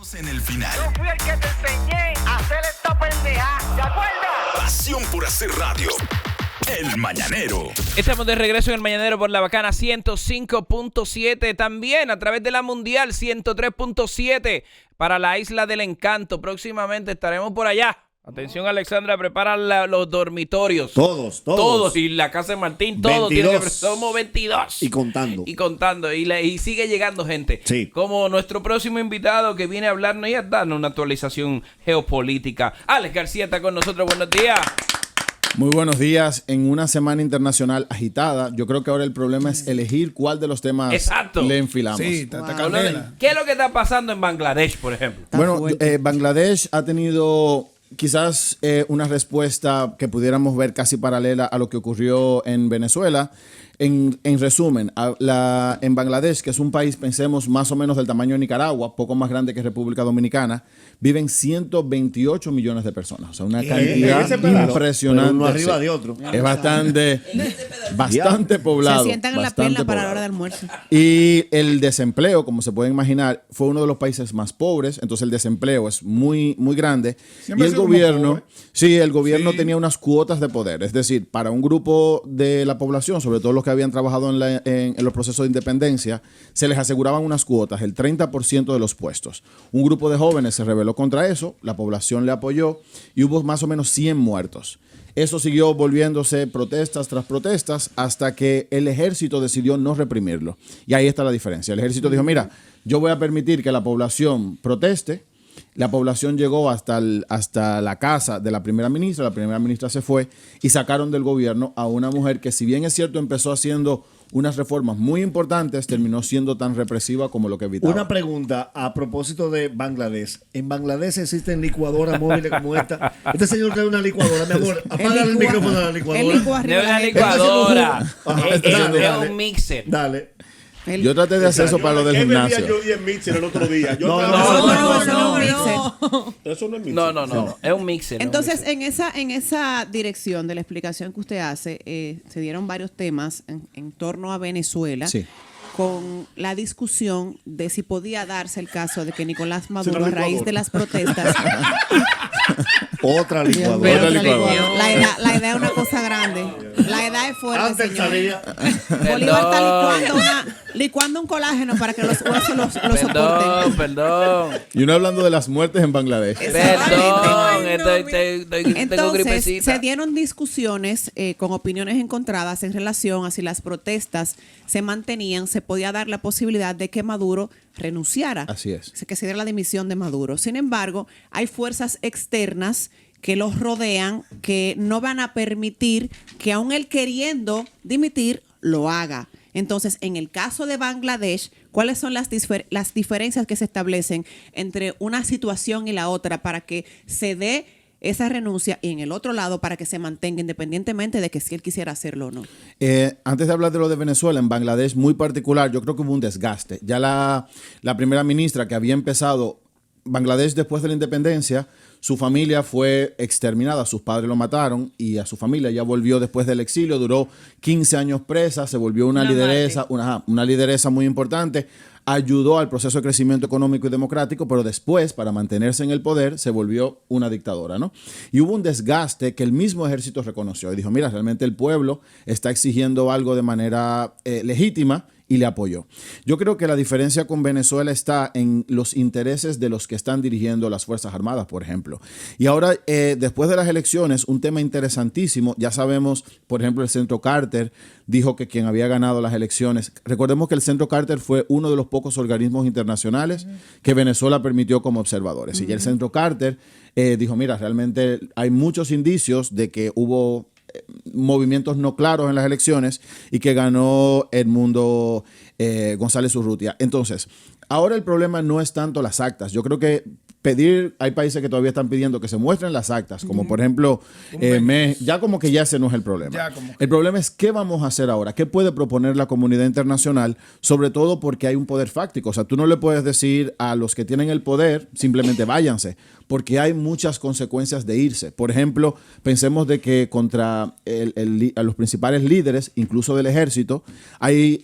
En el final. Yo fui el que te enseñé a hacer esta pendeja. ¿Te acuerdas? Pasión por hacer radio. El Mañanero. Estamos de regreso en el Mañanero por la bacana 105.7. También a través de la Mundial 103.7 para la Isla del Encanto. Próximamente estaremos por allá. Atención, Alexandra, prepara los dormitorios. Todos. Y la casa de Martín, todos. Somos 22. Y contando. Y sigue llegando gente. Sí. Como nuestro próximo invitado que viene a hablarnos y a darnos una actualización geopolítica. Alex García está con nosotros. Buenos días. Muy buenos días. En una semana internacional agitada, yo creo que ahora el problema es elegir cuál de los temas le enfilamos. Sí, está candela. ¿Qué es lo que está pasando en Bangladesh, por ejemplo? Bueno, Bangladesh ha tenido quizás una respuesta que pudiéramos ver casi paralela a lo que ocurrió en Venezuela. En resumen, en Bangladesh, que es un país, pensemos, más o menos del tamaño de Nicaragua, poco más grande que República Dominicana, viven 128 millones de personas. O sea, una cantidad impresionante. Uno arriba de otro. Es bastante poblado. Se sientan en la pierna para la hora de almuerzo. Y el desempleo, como se puede imaginar, fue uno de los países más pobres. Entonces el desempleo es muy, muy grande. Siempre y el gobierno tenía unas cuotas de poder. Es decir, para un grupo de la población, sobre todo los que habían trabajado en los procesos de independencia, se les aseguraban unas cuotas, el 30% de los puestos. Un grupo de jóvenes se rebeló contra eso, la población le apoyó y hubo más o menos 100 muertos. Eso siguió volviéndose protestas tras protestas hasta que el ejército decidió no reprimirlo. Y ahí está la diferencia. El ejército dijo, mira, yo voy a permitir que la población proteste. La población llegó hasta la casa de la primera ministra se fue y sacaron del gobierno a una mujer que, si bien es cierto, empezó haciendo unas reformas muy importantes, terminó siendo tan represiva como lo que evitaba. Una pregunta a propósito de Bangladesh. ¿En Bangladesh existen licuadoras móviles como esta? Este señor trae una licuadora, mi amor. Apaga el micrófono de la licuadora. El licua arriba No es una de la licuadora, Dale. es un mixer. Dale. Yo traté de hacer eso para lo del gimnasio. Yo vi en mixer el otro día. No, eso no es un mixer. Eso no es mixer. No, es un mixer. Entonces, en esa dirección de la explicación que usted hace, se dieron varios temas en torno a Venezuela. Sí. Con la discusión de si podía darse el caso de que Nicolás Maduro, a raíz de las protestas... Otra licuadora. La edad es una cosa grande. La edad es fuerte, Antes señor. salía. Bolívar está licuando un colágeno para que los huesos lo soporten. Perdón. Y uno hablando de las muertes en Bangladesh. Perdón, tengo Entonces, gripecita. se dieron discusiones con opiniones encontradas en relación a si las protestas se mantenían, se podía dar la posibilidad de que Maduro renunciara. Así es. Que se diera la dimisión de Maduro. Sin embargo, hay fuerzas externas que los rodean, que no van a permitir que, aun él queriendo dimitir, lo haga. Entonces, en el caso de Bangladesh, ¿cuáles son las diferencias que se establecen entre una situación y la otra para que se dé esa renuncia, y en el otro lado para que se mantenga independientemente de que si él quisiera hacerlo o no? Antes de hablar de lo de Venezuela, en Bangladesh muy particular, yo creo que hubo un desgaste. Ya la primera ministra que había empezado Bangladesh después de la independencia, su familia fue exterminada, sus padres lo mataron y a su familia ya volvió después del exilio, duró 15 años presa, se volvió una lideresa muy importante, ayudó al proceso de crecimiento económico y democrático, pero después, para mantenerse en el poder, se volvió una dictadora, ¿no? Y hubo un desgaste que el mismo ejército reconoció y dijo, mira, realmente el pueblo está exigiendo algo de manera legítima, y le apoyó. Yo creo que la diferencia con Venezuela está en los intereses de los que están dirigiendo las Fuerzas Armadas, por ejemplo. Y ahora, después de las elecciones, un tema interesantísimo, ya sabemos, por ejemplo, el Centro Carter dijo que quien había ganado las elecciones, recordemos que el Centro Carter fue uno de los pocos organismos internacionales que Venezuela permitió como observadores. Y el Centro Carter dijo, mira, realmente hay muchos indicios de que hubo movimientos no claros en las elecciones y que ganó Edmundo González Urrutia. Entonces, ahora el problema no es tanto las actas. Yo creo que hay países que todavía están pidiendo que se muestren las actas, como por ejemplo, ya como que ya ese no es el problema. El problema es qué vamos a hacer ahora, qué puede proponer la comunidad internacional, sobre todo porque hay un poder fáctico. O sea, tú no le puedes decir a los que tienen el poder, simplemente váyanse, porque hay muchas consecuencias de irse. Por ejemplo, pensemos de que contra a los principales líderes, incluso del ejército, hay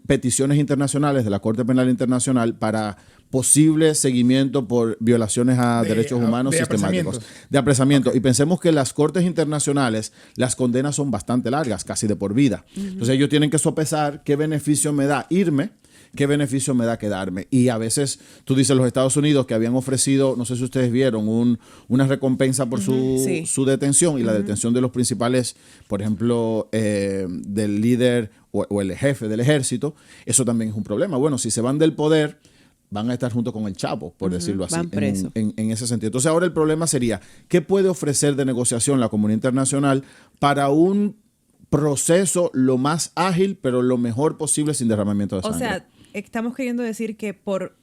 peticiones internacionales de la Corte Penal Internacional para posible seguimiento por violaciones a derechos humanos de sistemáticos. De apresamiento. Y pensemos que las cortes internacionales, las condenas son bastante largas, casi de por vida. Entonces ellos tienen que sopesar qué beneficio me da irme, qué beneficio me da quedarme. Y a veces, tú dices, los Estados Unidos que habían ofrecido, no sé si ustedes vieron, una recompensa por su detención y la detención de los principales, por ejemplo, del líder o el jefe del ejército. Eso también es un problema. Bueno, si se van del poder, van a estar junto con el Chapo, por decirlo así, van presos. en ese sentido. Entonces ahora el problema sería, ¿qué puede ofrecer de negociación la comunidad internacional para un proceso lo más ágil, pero lo mejor posible sin derramamiento de sangre? O sea, estamos queriendo decir que por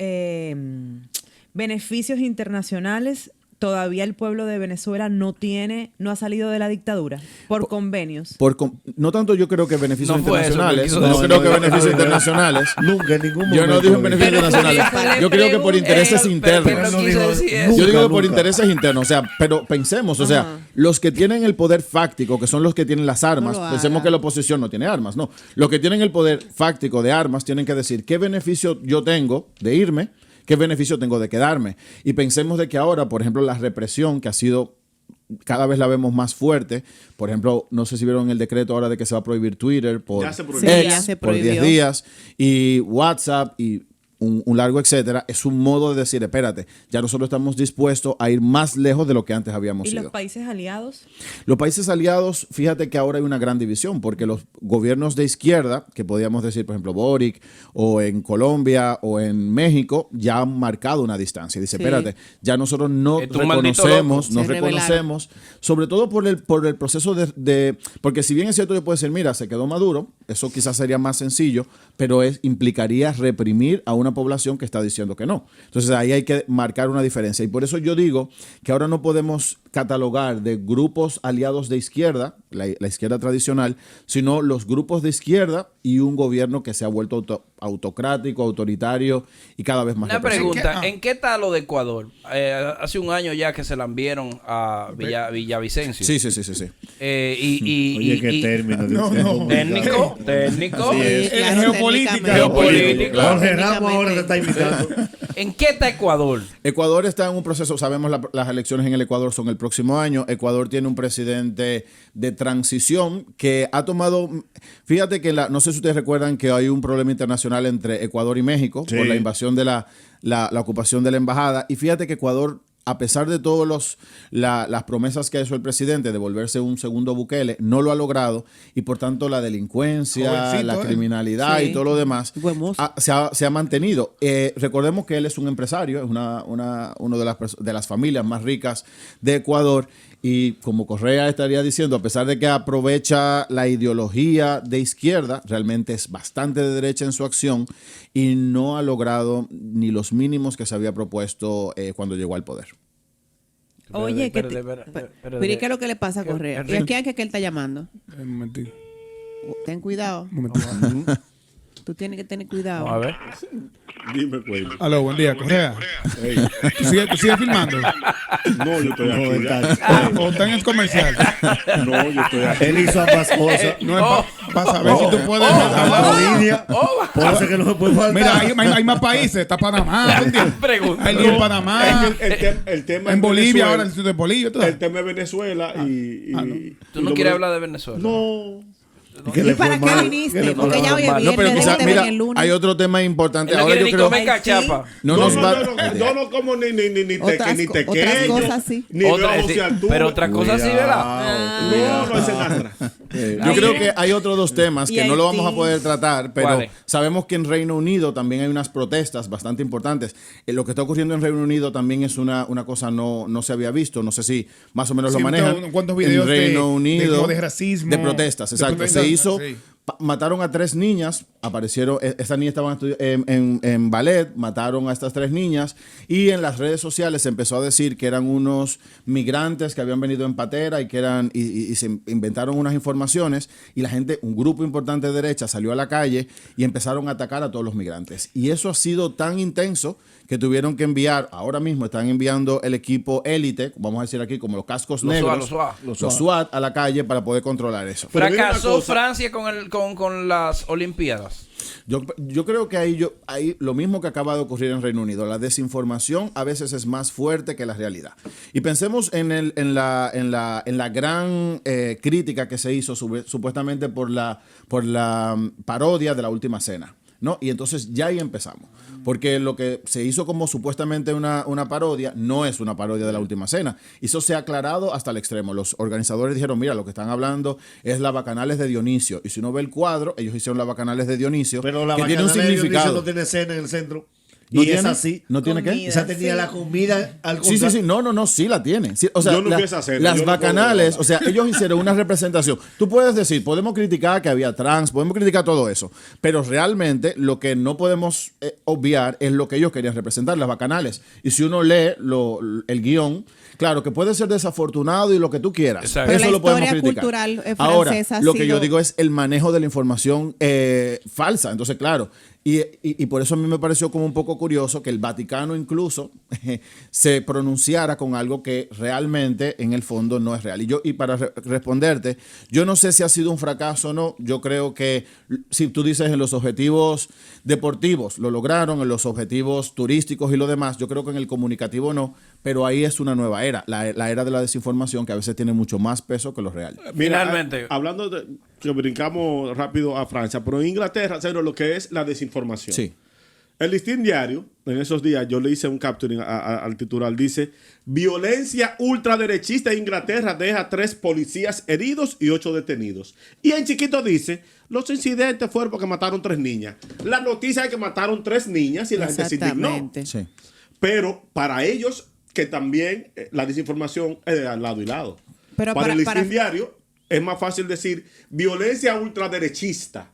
beneficios internacionales todavía el pueblo de Venezuela no ha salido de la dictadura por convenios. No tanto yo creo que beneficios No fue eso, internacionales, no, no creo que beneficios internacionales. Nunca, en ningún momento. Yo no dije beneficios internacionales. Yo creo que por intereses internos. Yo digo que por intereses internos, o sea, pero pensemos, o sea, los que tienen el poder fáctico, que son los que tienen las armas, pensemos que la oposición no tiene armas, no. Los que tienen el poder fáctico de armas tienen que decir qué beneficio yo tengo de irme, qué beneficio tengo de quedarme. Y pensemos de que ahora, por ejemplo, la represión que ha sido, cada vez la vemos más fuerte. Por ejemplo, no sé si vieron el decreto ahora de que se va a prohibir Twitter por Ya se prohibió. Sí, X, ya se por 10 prohibió. días, y WhatsApp y un largo etcétera. Es un modo de decir, espérate, ya nosotros estamos dispuestos a ir más lejos de lo que antes habíamos ¿Y ido. los países aliados? Los países aliados, fíjate que ahora hay una gran división, porque los gobiernos de izquierda, que podríamos decir, por ejemplo, Boric, o en Colombia, o en México, ya han marcado una distancia. Dice, Sí. espérate, ya nosotros no Es un maldito reconocemos, loco. no Se reconocemos, sobre todo por el proceso de... Porque si bien es cierto, yo puedo decir, mira, se quedó Maduro, eso quizás sería más sencillo, pero implicaría reprimir a una población que está diciendo que no. Entonces ahí hay que marcar una diferencia. Y por eso yo digo que ahora no podemos catalogar de grupos aliados de izquierda, la izquierda tradicional, sino los grupos de izquierda y un gobierno que se ha vuelto autocrático, autoritario y cada vez más Una represivo. pregunta, ¿en qué está lo de Ecuador? Hace un año ya que se la enviaron a Villavicencio. Sí. Oye, qué término. Dios mío. Técnico. Así es. Claro, Geopolítica. Geopolítica. Jorge Ramos ahora te está invitando. ¿En qué está Ecuador? Ecuador está en un proceso, sabemos las elecciones en el Ecuador son el próximo año. Ecuador tiene un presidente de transición que ha tomado, fíjate que no sé si ustedes recuerdan que hay un problema internacional entre Ecuador y México Sí. por la invasión de la ocupación de la embajada. Y fíjate que Ecuador, a pesar de todas las promesas que ha hecho el presidente de volverse un segundo Bukele, no lo ha logrado y por tanto la delincuencia, Jovencito, la criminalidad Sí. y todo lo demás Buen mozo. se ha mantenido. Recordemos que él es un empresario, es uno de las familias más ricas de Ecuador y como Correa estaría diciendo, a pesar de que aprovecha la ideología de izquierda, realmente es bastante de derecha en su acción y no ha logrado ni los mínimos que se había propuesto cuando llegó al poder. Oye, que Pero ¿y qué es lo que le pasa a Correa? ¿Y a quién es que él está llamando? Un momentito. Ten cuidado. Un momentito. Tú tienes que tener cuidado. A ver. Dime, cuello. Aló, buen día, Correa. ¿Tú sigues filmando? No, yo estoy No, aquí. está- ¿O está en el comercial? No, yo estoy aquí. Él hizo ambas cosas. No es para saber si tú puedes... La línea. Por eso que no se puede faltar. Mira, hay más países. Está Panamá, ¿tú entiendes? Pregunta. Hay en Panamá. El tema En es Bolivia, Venezuela. ahora el Instituto de Bolivia. ¿tú sabes? El tema es Venezuela y... ¿Tú no quieres hablar de Venezuela? No. ¿Qué ¿Y le fue para qué mal? viniste? ¿Qué le fue Porque ya mal? hoy es No, pero viernes, quizás, déjate mira, ver el lunes. hay otro tema importante. Él no Ahora quiere yo ni creo... comer cachapa. No No, nos no, va... no, no, yo no como ni Otras tequeño, cosas sí. ni Otra- veo sí, José pero otra cosa sí, ¿verdad? No, no es en Astra. Yo creo que hay otros dos temas Y que no lo vamos a Haití. poder tratar, pero ¿Cuáles? sabemos que en Reino Unido también hay unas protestas bastante importantes. Lo que está ocurriendo en Reino Unido también es una cosa no se había visto, no sé si más o menos Sí, lo manejan. ¿cuántos videos en Reino de Unido como de racismo? de protestas, De exacto. protestas, Se hizo, sí. mataron a 3 niñas, aparecieron, estas niñas estaban en ballet, mataron a estas 3 niñas y en las redes sociales se empezó a decir que eran unos migrantes que habían venido en patera y que eran y se inventaron unas informaciones y la gente, un grupo importante de derecha salió a la calle y empezaron a atacar a todos los migrantes. Y eso ha sido tan intenso que tuvieron que enviar, ahora mismo están enviando el equipo élite, vamos a decir aquí como los cascos Los negros, SWAT, los SWAT a la calle para poder controlar eso. Pero dime una Fracasó cosa. Francia con con las Olimpiadas? Yo creo que ahí lo mismo que acaba de ocurrir en Reino Unido. La desinformación a veces es más fuerte que la realidad. Y pensemos en la gran crítica que se hizo supuestamente por la parodia de La Última Cena, ¿no? Y entonces ya ahí empezamos. Porque lo que se hizo como supuestamente una parodia no es una parodia de La Última Cena. Y eso se ha aclarado hasta el extremo. Los organizadores dijeron, mira, lo que están hablando es la Bacanales de Dionisio. Y si uno ve el cuadro, ellos hicieron la Bacanales de Dionisio, Pero la que tiene un Bacanales de Dionisio significado. no tiene cena en el centro. ¿No Y tiene? es así. ¿No tiene qué? Comida. Esa tenía Sí. la comida al Sí, sí, sí. No, sí la tiene. Sí, o sea, Yo no vi esa cena, las yo no bacanales, puedo o sea, ellos hicieron una representación. Tú puedes decir, podemos criticar que había trans, podemos criticar todo eso, pero realmente lo que no podemos obviar es lo que ellos querían representar, las bacanales. Y si uno lee el guión, claro, que puede ser desafortunado y lo que tú quieras. Exacto. Pero Eso la lo podemos historia criticar. cultural Ahora, francesa ha lo que yo sido- digo es el manejo de la información falsa. Entonces, claro, y por eso a mí me pareció como un poco curioso que el Vaticano incluso se pronunciara con algo que realmente en el fondo no es real. Y para responderte, yo no sé si ha sido un fracaso o no. Yo creo que si tú dices en los objetivos deportivos lo lograron, en los objetivos turísticos y lo demás, yo creo que en el comunicativo no, pero ahí es una nueva era, la era de la desinformación que a veces tiene mucho más peso que lo real. Mira, Finalmente. hablando de que brincamos rápido a Francia, pero en Inglaterra, cero, lo que es la desinformación. Sí. El Listín Diario, en esos días, yo le hice un capturing al titular, dice, violencia ultraderechista en Inglaterra deja 3 policías heridos y 8 detenidos. Y en chiquito dice, los incidentes fueron porque mataron 3 niñas. La noticia es que mataron 3 niñas y la gente se indignó. Exactamente. Sí. Pero para ellos, que también la desinformación es de al lado y lado. Pero para el para- Listín Diario es más fácil decir violencia ultraderechista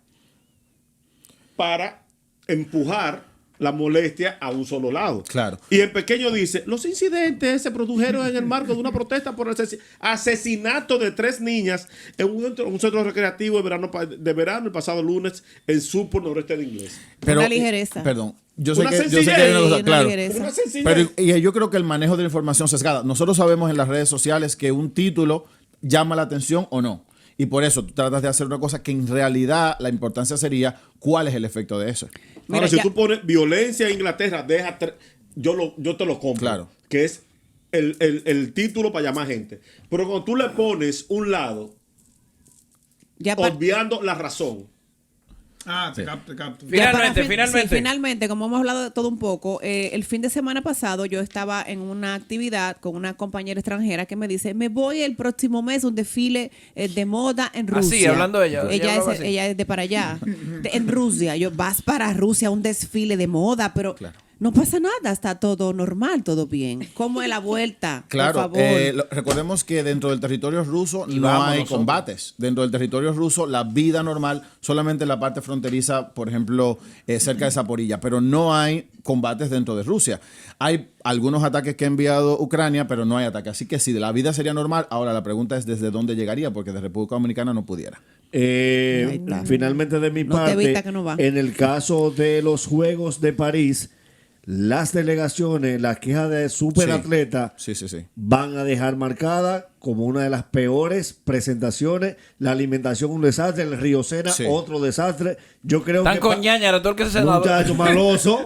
para empujar la molestia a un solo lado. Claro. Y en pequeño dice, los incidentes se produjeron en el marco de una protesta por el asesinato de 3 niñas en un centro recreativo de verano el pasado lunes en Suffolk, noreste de inglés. Una ligereza. Perdón. Yo sé Una que hay una sencillez. cosa, Una claro. ligereza. Una sencillez. Pero y yo creo que el manejo de la información sesgada. Nosotros sabemos en las redes sociales que un título llama la atención o no. Y por eso tú tratas de hacer una cosa que en realidad la importancia sería cuál es el efecto de eso. Mira, Ahora, si ya- tú pones violencia en Inglaterra, yo te lo compro. Claro. Que es el título para llamar gente. Pero cuando tú le pones un lado, Ya pa- obviando la razón. Ah, te capto. Ya Finalmente, para finalmente. Sí, finalmente, como hemos hablado de todo un poco, el fin de semana pasado yo estaba en una actividad con una compañera extranjera que me dice, me voy el próximo mes a un desfile de moda en Rusia. sí, hablando de ella. Ella hablaba así. Ella es de para allá, en Rusia. Yo, vas para Rusia a un desfile de moda, pero Claro. no pasa nada, está todo normal, todo bien. ¿Cómo es la vuelta? Claro, Por favor. recordemos que dentro del territorio ruso Y no vamos hay nosotros. combates. Dentro del territorio ruso, la vida normal, solamente en la parte fronteriza, por ejemplo, cerca de Zaporilla, pero no hay combates dentro de Rusia. Hay algunos ataques que ha enviado Ucrania, pero no hay ataques. Así que si la vida sería normal, ahora la pregunta es desde dónde llegaría, porque de República Dominicana no pudiera. Ahí está. Finalmente de mi No te parte, evita que no va. en el caso de los Juegos de París, las delegaciones, la queja de superatleta Sí. van a dejar marcada como una de las peores presentaciones. La alimentación un desastre, el Río Sena Sí. otro desastre. Yo creo Tan que con ñañara, todo el que se ha dado. muchacho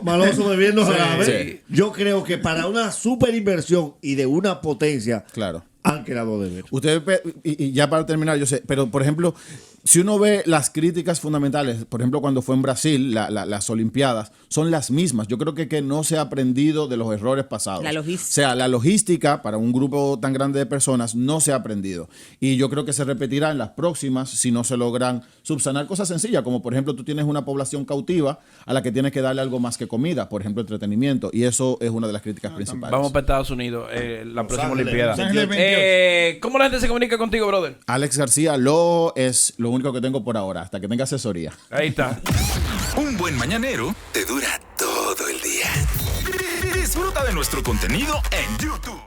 maloso bebiendo jarabe. sí. Yo creo que para una super inversión y de una potencia Claro. han quedado de ver. Ustedes, y ya para terminar, yo sé, pero por ejemplo, si uno ve las críticas fundamentales, por ejemplo, cuando fue en Brasil, las Olimpiadas, son las mismas. Yo creo que no se ha aprendido de los errores pasados. La logística. O sea, la logística para un grupo tan grande de personas no se ha aprendido. Y yo creo que se repetirá en las próximas si no se logran subsanar cosas sencillas, como por ejemplo, tú tienes una población cautiva a la que tienes que darle algo más que comida, por ejemplo, entretenimiento. Y eso es una de las críticas principales. Vamos para Estados Unidos, la próxima Ángeles, Olimpiada. Los Ángeles 28. ¿Cómo la gente se comunica contigo, brother? Alex García es lo único que tengo por ahora, hasta que tenga asesoría. Ahí está. Un buen mañanero te dura todo el día. Disfruta de nuestro contenido en YouTube.